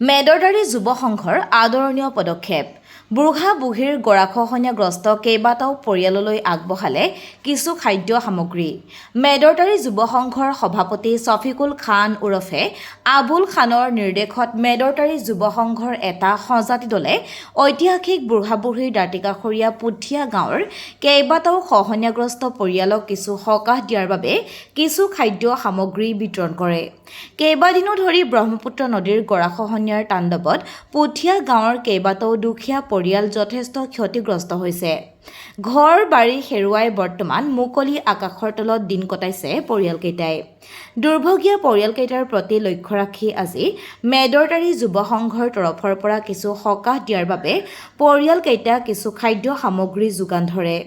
মেদৰদাৰী যুৱ সংঘৰ আদৰণীয় পদক্ষেপ বুঢ়া বুঢ়ীৰ গৰাখহনীয়াগ্ৰস্ত কেইবাটাও পৰিয়াললৈ আগবঢ়ালে কিছু খাদ্য সামগ্ৰী। মেদৰদাৰী যুৱ সংঘৰ সভাপতি ছফিকুল খান ওৰফে আবুল খানৰ নিৰ্দেশত মেদৰদাৰী যুৱ সংঘৰ এটা সঁজাতি দলে ঐতিহাসিক বুঢ়া বুঢ়ীৰ দাঁতিকাষৰীয়া পুথিয়া গাঁৱৰ কেইবাটাও খহনীয়াগ্ৰস্ত পৰিয়ালক কিছু সকাহ দিয়াৰ বাবে কিছু খাদ্য সামগ্ৰী বিতৰণ কৰে। কেইবাদিনো ধৰি ব্ৰহ্মপুত্ৰ নদীৰ গৰাখহনীয়াৰ তাণ্ডৱত পুথিয়া গাঁৱৰ কেইবাটাও দুখীয়া পৰিয়াল যথেষ্ট ক্ষতিগ্ৰস্ত হৈছে। ঘৰ বাৰী হেৰুৱাই বৰ্তমান মুকলি আকাশৰ তলত দিন কটাইছে পৰিয়ালকেইটাই। দুৰ্ভগীয়া পৰিয়ালকেইটাৰ প্ৰতি লক্ষ্য ৰাখি আজি মেদৰদাৰী যুৱ সংঘৰ তৰফৰ পৰা কিছু সকাহ দিয়াৰ বাবে পৰিয়ালকেইটাক কিছু খাদ্য সামগ্ৰী যোগান ধৰে।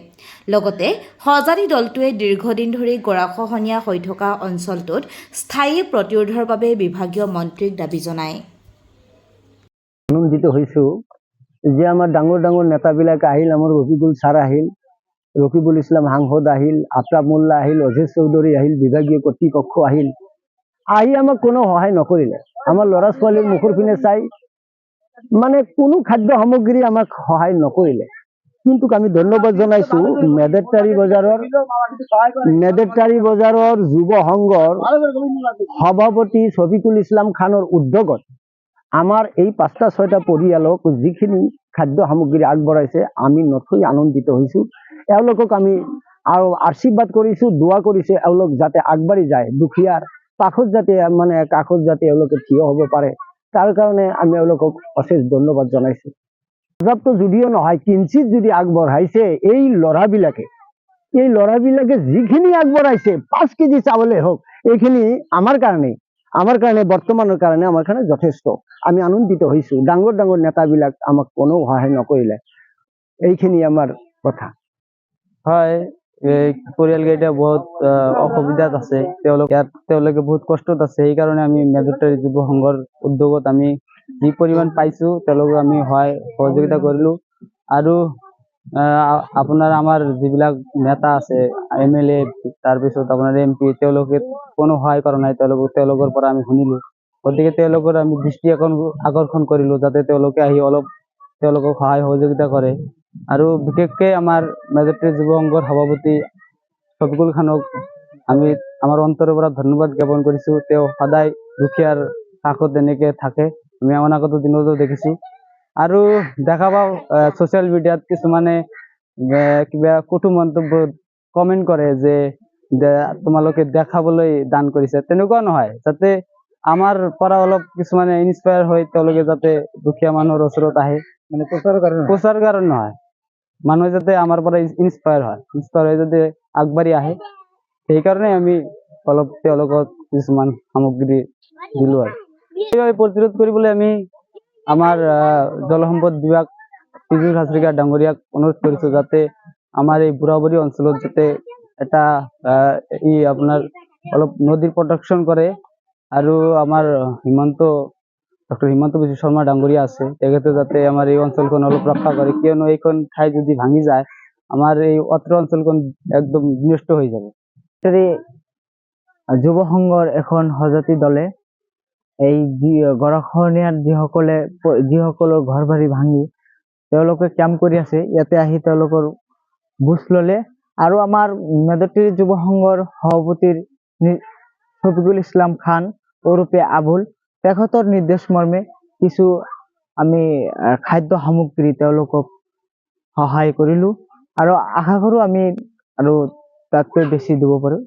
লগতে সঁজাতি দলটোৱে দীৰ্ঘদিন ধৰি গৰাখহনীয়া হৈ থকা অঞ্চলটোত স্থায়ী প্ৰতিৰোধৰ বাবে বিভাগীয় মন্ত্ৰীক দাবী জনায়। আনন্দিত হৈছোঁ যে আমাৰ ডাঙৰ ডাঙৰ নেতাবিলাক আহিল, আমাৰ ৰফিকুল ছাৰ আহিল, ৰকিবুল ইছলাম সাংসদ আহিল, আফতাব মোল্লা আহিল, অজিজ চৌধুৰী আহিল, বিভাগীয় কৰ্তৃপক্ষ আহিল, আহি আমাক কোনো সহায় নকৰিলে। আমাৰ ল'ৰা ছোৱালীৰ মুখৰ পিনে চাই মানে কোনো খাদ্য সামগ্ৰী আমাক সহায় নকৰিলে। কিন্তু আমি ধন্যবাদ জনাইছোঁ মেদৰদাৰী বজাৰৰ যুৱ সংঘৰ সভাপতি ছফিকুল ইছলাম খানৰ উদ্যোগত আমাৰ এই ৫টা-৬টা পৰিয়ালক যিখিনি খাদ্য সামগ্ৰী আগবঢ়াইছে আমি নথৈ আনন্দিত হৈছোঁ। এওঁলোকক আমি আৰু আশীৰ্বাদ কৰিছোঁ, দোৱা কৰিছোঁ এওঁলোক যাতে আগবাঢ়ি যায়, দুখীয়াৰ কাষত যাতে এওঁলোকে থিয় হ'ব পাৰে, তাৰ কাৰণে আমি এওঁলোকক অশেষ ধন্যবাদ জনাইছোঁ। পৰ্যাপ্ত যদিও নহয়, কিঞ্চিত যদি আগবঢ়াইছে এই ল'ৰাবিলাকে যিখিনি আগবঢ়াইছে 5 কেজি চাউলে হওক, এইখিনি আমাৰ কাৰণে বৰ্তমানৰ কাৰণে আমাৰ কাৰণে যথেষ্ট। আমি আনন্দিত হৈছোঁ। ডাঙৰ ডাঙৰ নেতাবিলাক আমাক কোনো সহায় নকৰিলে। এইখিনি আমাৰ কথা। হয়, পৰিয়ালকেইটা বহুত অসুবিধাত আছে, তেওঁলোকে বহুত কষ্টত আছে। সেইকাৰণে আমি মেদৰদাৰী যুৱ সংঘৰ উদ্যোগত আমি যি পৰিমাণ পাইছোঁ তেওঁলোকক আমি সহায় সহযোগিতা কৰিলোঁ। আৰু আপোনাৰ আমাৰ যিবিলাক নেতা আছে, MLA, তাৰপিছত আপোনাৰ MP, তেওঁলোকে কোনো সহায় কৰা নাই। তেওঁলোকৰ পৰা আমি শুনিলোঁ, গতিকে তেওঁলোকৰ আমি দৃষ্টি আকৰ্ষণ কৰিলোঁ যাতে তেওঁলোকে আহি অলপ তেওঁলোকক সহায় সহযোগিতা কৰে। আৰু বিশেষকৈ আমাৰ মেদৰদাৰী যুৱ সংঘৰ সভাপতি ছফিকুল খানক আমি আমাৰ অন্তৰৰ পৰা ধন্যবাদ জ্ঞাপন কৰিছোঁ। তেওঁ সদায় দুখীয়াৰ কাষত এনেকৈ থাকে, আমি অনাগত দিনতো দেখিছোঁ। আৰু দেখা পাওঁ ছ'চিয়েল মিডিয়াত কিছুমানে কিবা কটু মন্তব্য কমেণ্ট কৰে যে তোমালোকে দেখাবলৈ দান কৰিছে। তেনেকুৱা নহয়, যাতে আমাৰ পৰা অলপ কিছুমানে ইনস্পায়াৰ হৈ তেওঁলোকে যাতে দুখীয়া মানুহৰ ওচৰত আহে, মানে প্ৰচাৰ কাৰণে নহয়, মানুহে যাতে আমাৰ পৰা ইনস্পায়াৰ হৈ যাতে আগবাঢ়ি আহে, সেইকাৰণে আমি অলপ তেওঁলোকক কিছুমান সামগ্ৰী দিলোঁ। আৰু সেইবাবে প্ৰতিৰোধ কৰিবলৈ আমি আমাৰ জলসম্পদ বিভাগ পীযুষ হাজৰিকা ডাঙৰীয়াক অনুৰোধ কৰিছোঁ যাতে আমাৰ এই বুঢ়া বুঢ়ী অঞ্চলত যাতে এটা আপোনাৰ অলপ নদীৰ প্ৰটেকশ্যন কৰে। আৰু আমাৰ ডক্টৰ হিমন্ত বিশ্ব শৰ্মা ডাঙৰীয়া আছে, তেখেতে যাতে আমাৰ এই অঞ্চলখন অলপ ৰক্ষা কৰে, কিয়নো এইখন ঠাই যদি ভাঙি যায় আমাৰ এই অত্ৰ অঞ্চলখন একদম বিনষ্ট হৈ যাব। যুৱ সংঘৰ এখন সজাতি দলে এই গৰাখহনীয়াত যিসকলৰ ঘৰ বাৰী ভাঙি তেওঁলোকে কেম্প কৰি আছে, ইয়াতে আহি তেওঁলোকৰ বুজ ল'লে। আৰু আমাৰ মেদৰদাৰী যুৱ সংঘৰ সভাপতিৰ ছফিকুল ইছলাম খান ওৰফে আবুল, তেখেতৰ নিৰ্দেশ মৰ্মে কিছু আমি খাদ্য সামগ্ৰী তেওঁলোকক সহায় কৰিলোঁ। আৰু আশা কৰোঁ আমি আৰু তাতকৈ বেছি দিব পাৰোঁ।